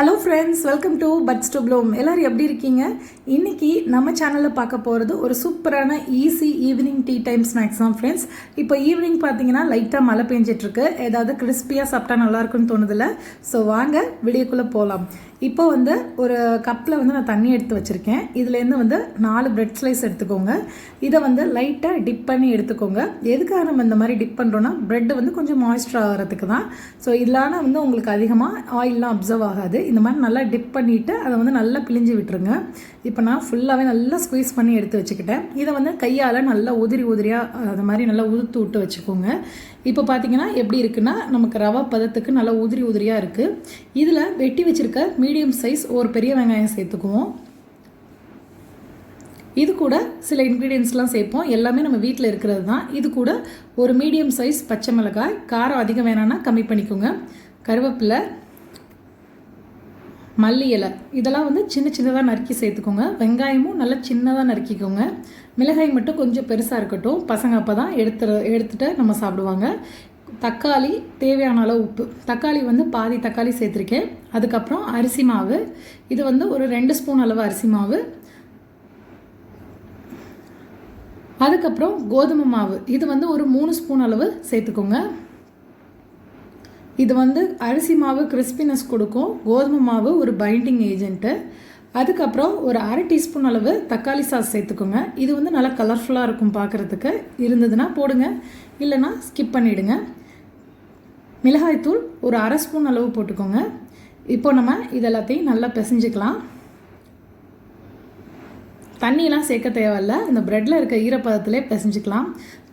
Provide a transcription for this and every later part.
Hello friends, welcome to buds to bloom. எல்லோரும் எப்படி இருக்கீங்க? இன்றைக்கி நம்ம சேனலில் பார்க்க போகிறது ஒரு சூப்பரான easy evening tea time snacks தான் ஃப்ரெண்ட்ஸ். இப்போ ஈவினிங் பார்த்தீங்கன்னா லைட்டாக மழை பெஞ்சிட்ருக்கு. ஏதாவது கிறிஸ்பியாக சாப்பிட்டா நல்லாயிருக்குன்னு தோணுதில்ல. ஸோ வாங்க வீடியோக்குள்ளே போகலாம். இப்போ ஒரு கப்பில் நான் தண்ணி எடுத்து வச்சுருக்கேன். இதுலேருந்து 4 பிரெட் ஸ்லைஸ் எடுத்துக்கோங்க. இதை லைட்டாக டிப் பண்ணி எடுத்துக்கோங்க. எதுக்காக நம்ம இந்த மாதிரி டிப் பண்ணுறோன்னா ப்ரெட்டு கொஞ்சம் மாய்ஸ்டர் ஆகிறதுக்கு தான். ஸோ இதனால உங்களுக்கு அதிகமாக ஆயிலெலாம் அப்சர்வ் ஆகாது. இந்த மாதிரி நல்லா டிப் பண்ணிவிட்டு அதை நல்லா பிழிஞ்சு விட்டுருங்க. இப்போ நான் ஃபுல்லாகவே நல்லா ஸ்குவீஸ் பண்ணி எடுத்து வச்சுக்கிட்டேன். இதை கையால் நல்லா உதிரியாக அது மாதிரி நல்லா உதுத்து விட்டு வச்சுக்கோங்க. இப்போ பார்த்தீங்கன்னா எப்படி இருக்குன்னா, நமக்கு ரவை பதத்துக்கு நல்லா உதிரியாக இருக்குது. இதில் வெட்டி வச்சுருக்க மீடியம் சைஸ் ஒரு பெரிய வெங்காயம் சேர்த்துக்குவோம். இது கூட சில இன்க்ரீடியன்ஸ்லாம் சேர்ப்போம். எல்லாமே நம்ம வீட்டில் இருக்கிறது தான். இது கூட ஒரு மீடியம் சைஸ் பச்சை மிளகாய், காரம் அதிகம் வேணான்னா கம்மி பண்ணிக்கோங்க. கருவேப்பிலை, மல்லி இலை, இதெல்லாம் சின்னதாக நறுக்கி சேர்த்துக்கோங்க. வெங்காயமும் நல்லா சின்னதாக நறுக்கிக்கோங்க. மிளகாய் மட்டும் கொஞ்சம் பெருசாக இருக்கட்டும். பசங்க அப்போ தான் எடுத்துகிட்டு நம்ம சாப்பிடுவாங்க. தக்காளி தேவையான அளவு உப்பு. தக்காளி பாதி தக்காளி சேர்த்துருக்கேன். அதுக்கப்புறம் அரிசி மாவு. இது ஒரு 2 ஸ்பூன் அளவு அரிசி மாவு. அதுக்கப்புறம் கோதுமை மாவு. இது ஒரு 3 ஸ்பூன் அளவு சேர்த்துக்கோங்க. இது அரிசி மாவு கிறிஸ்பினஸ் கொடுக்கும். கோதுமை மாவு ஒரு பைண்டிங் ஏஜென்ட்டு. அதுக்கப்புறம் ஒரு 1/2 டீஸ்பூன் அளவு தக்காளி சாஸ் சேர்த்துக்கோங்க. இது நல்லா கலர்ஃபுல்லாக இருக்கும் பார்க்குறதுக்கு. இருந்ததுன்னா போடுங்க, இல்லைன்னா ஸ்கிப் பண்ணிவிடுங்க. மிளகாய்த்தூள் ஒரு 1/2 ஸ்பூன் அளவு போட்டுக்கோங்க. இப்போ நம்ம இதெல்லாத்தையும் நல்லா பிசைஞ்சிக்கலாம். தண்ணியெலாம் சேர்க்க தேவையில்ல. இந்த ப்ரெட்டில் இருக்க ஈரப்பதத்திலே பிசைஞ்சிக்கலாம்.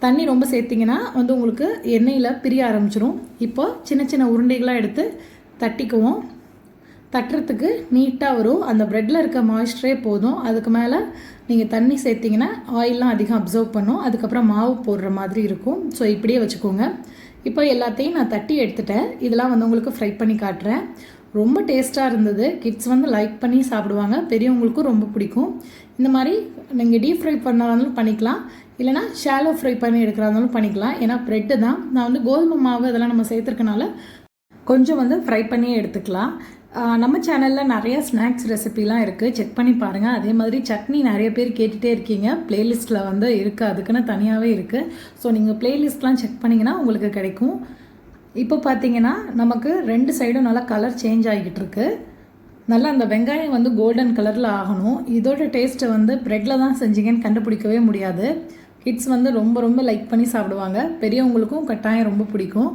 தண்ணி ரொம்ப சேர்த்திங்கன்னா உங்களுக்கு எண்ணெயில் பிரிய ஆரம்பிச்சிடும். இப்போ சின்ன உருண்டைகளாக எடுத்து தட்டிக்குவோம். தட்டுறதுக்கு நீட்டாக வரும். அந்த ப்ரெட்டில் இருக்க மாய்ஸ்டரே போதும். அதுக்கு மேலே நீங்கள் தண்ணி சேர்த்திங்கன்னா ஆயிலெலாம் அதிகம் அப்சர்வ் பண்ணும். அதுக்கப்புறம் மாவு போடுற மாதிரி இருக்கும். ஸோ இப்படியே வச்சுக்கோங்க. இப்போ எல்லாத்தையும் நான் தட்டி எடுத்துட்டேன். இதெல்லாம் உங்களுக்கு ஃப்ரை பண்ணி காட்டுறேன். ரொம்ப டேஸ்ட்டாக இருந்தது. கிட்ஸ் லைக் பண்ணி சாப்பிடுவாங்க. பெரியவங்களுக்கும் ரொம்ப பிடிக்கும். இந்த மாதிரி நீங்கள் டீப் ஃப்ரை பண்ணாலும் பண்ணிக்கலாம், இல்லைனா ஷாலோ ஃப்ரை பண்ணி எடுக்கிறதாலும் பண்ணிக்கலாம். ஏன்னா ப்ரெட்டு தான். நான் கோதுமை மாவு இதெல்லாம் நம்ம சேர்த்துருக்கனால கொஞ்சம் ஃப்ரை பண்ணி எடுத்துக்கலாம். நம்ம சேனலில் நிறைய ஸ்நாக்ஸ் ரெசிபிலாம் இருக்குது, செக் பண்ணி பாருங்கள். அதே மாதிரி சட்னி நிறைய பேர் கேட்டுகிட்டே இருக்கீங்க. ப்ளேலிஸ்ட்டில் இருக்குது, அதுக்குன்னு தனியாகவே இருக்குது. ஸோ நீங்கள் ப்ளேலிஸ்ட்லாம் செக் பண்ணிங்கன்னா உங்களுக்கு கிடைக்கும். இப்போ பார்த்தீங்கன்னா நமக்கு 2 சைடும் நல்லா கலர் சேஞ்ச் ஆகிக்கிட்டு இருக்கு. நல்லா அந்த வெங்காயம் கோல்டன் கலரில் ஆகணும். இதோட டேஸ்ட்டு ப்ரெட்டில் தான் செஞ்சீங்கன்னு கண்டுபிடிக்கவே முடியாது. கிட்ஸ் ரொம்ப லைக் பண்ணி சாப்பிடுவாங்க. பெரியவங்களுக்கும் கட்டாயம் ரொம்ப பிடிக்கும்.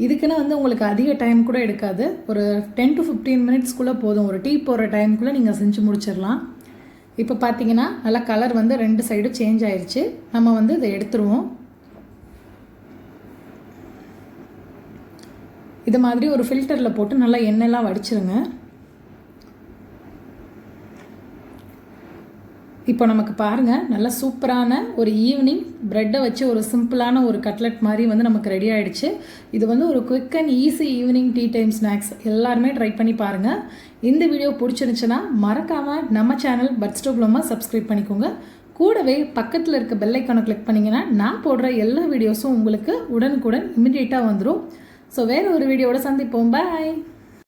இதுக்குன்னு உங்களுக்கு அதிக டைம் கூட எடுக்காது. ஒரு 10 to 15 மினிட்ஸ்க்குள்ளே போதும். ஒரு டீ போடுற டைமுக்குள்ளே நீங்கள் செஞ்சு முடிச்சிடலாம். இப்போ பார்த்தீங்கன்னா நல்லா கலர் 2 சைடும் சேஞ்ச் ஆயிடுச்சு. நம்ம இதை எடுத்துருவோம். இது மாதிரி ஒரு ஃபில்டரில் போட்டு நல்லா எண்ணெய்லாம் வடிச்சிருங்க. இப்போ நமக்கு பாருங்கள், நல்லா சூப்பரான ஒரு ஈவினிங் ப்ரெட்டை வச்சு ஒரு சிம்பிளான ஒரு கட்லெட் மாதிரி நமக்கு ரெடி ஆகிடுச்சு. இது ஒரு quick and easy evening tea time snacks. எல்லாருமே ட்ரை பண்ணி பாருங்கள். இந்த வீடியோ பிடிச்சிருந்துச்சுன்னா மறக்காமல் நம்ம சேனல் பட்ஸ் டு ப்ளூமை சப்ஸ்கிரைப் பண்ணிக்கோங்க. கூடவே பக்கத்தில் இருக்க பெல் ஐக்கானை கிளிக் பண்ணிங்கன்னா நான் போடுற எல்லா வீடியோஸும் உங்களுக்கு உடனுக்குடன் இமிடியேட்டாக வந்துடும். ஸோ வேறு ஒரு வீடியோவோட சந்திப்போம். பாய்.